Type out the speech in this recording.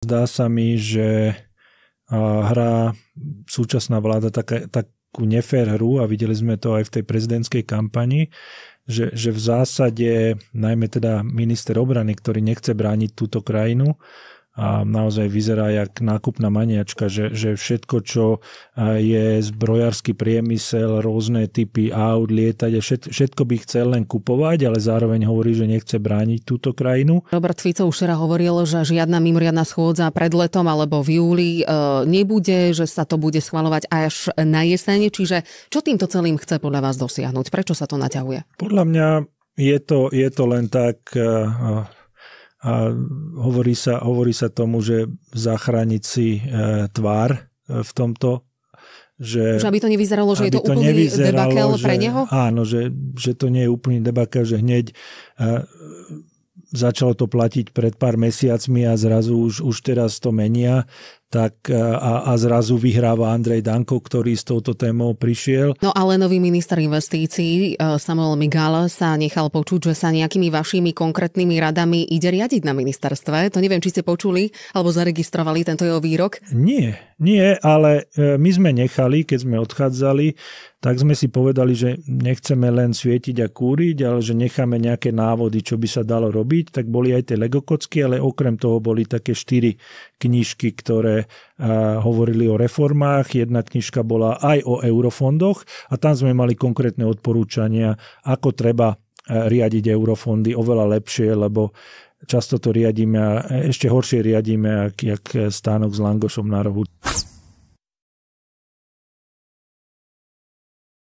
Zdá sa mi, že hrá súčasná vláda takú nefér hru a videli sme to aj v tej prezidentskej kampani, že v zásade najmä teda minister obrany, ktorý nechce brániť túto krajinu a naozaj vyzerá jak nákupná maniačka, že všetko, čo je zbrojársky priemysel, rôzne typy aut, lietať, všetko by chcel len kupovať, ale zároveň hovorí, že nechce brániť túto krajinu. Robert Fico už včera hovoril, že žiadna mimoriadna schôdza pred letom alebo v júli nebude, že sa to bude schvaľovať až na jeseň. Čiže čo týmto celým chce podľa vás dosiahnuť? Prečo sa to naťahuje? Podľa mňa je to len tak... A hovorí sa tomu, že zachrániť si tvár v tomto. Že aby to nevyzeralo, že je to úplný debakel pre neho? Áno, že to nie je úplný debakel, že hneď začalo to platiť pred pár mesiacmi a zrazu už teraz to menia. Tak a zrazu vyhráva Andrej Danko, ktorý s touto témou prišiel. No ale nový minister investícií Samuel Migal sa nechal počuť, že sa nejakými vašimi konkrétnymi radami ide riadiť na ministerstve. To neviem, či ste počuli alebo zaregistrovali tento jeho výrok. Nie, ale my sme nechali, keď sme odchádzali, tak sme si povedali, že nechceme len svietiť a kúriť, ale že necháme nejaké návody, čo by sa dalo robiť. Tak boli aj tie legokocky, ale okrem toho boli také 4 knižky, ktoré hovorili o reformách. Jedna knižka bola aj o eurofondoch a tam sme mali konkrétne odporúčania, ako treba riadiť eurofondy oveľa lepšie, lebo často to riadíme a ešte horšie riadíme, jak Stánok s Langošom na rohu.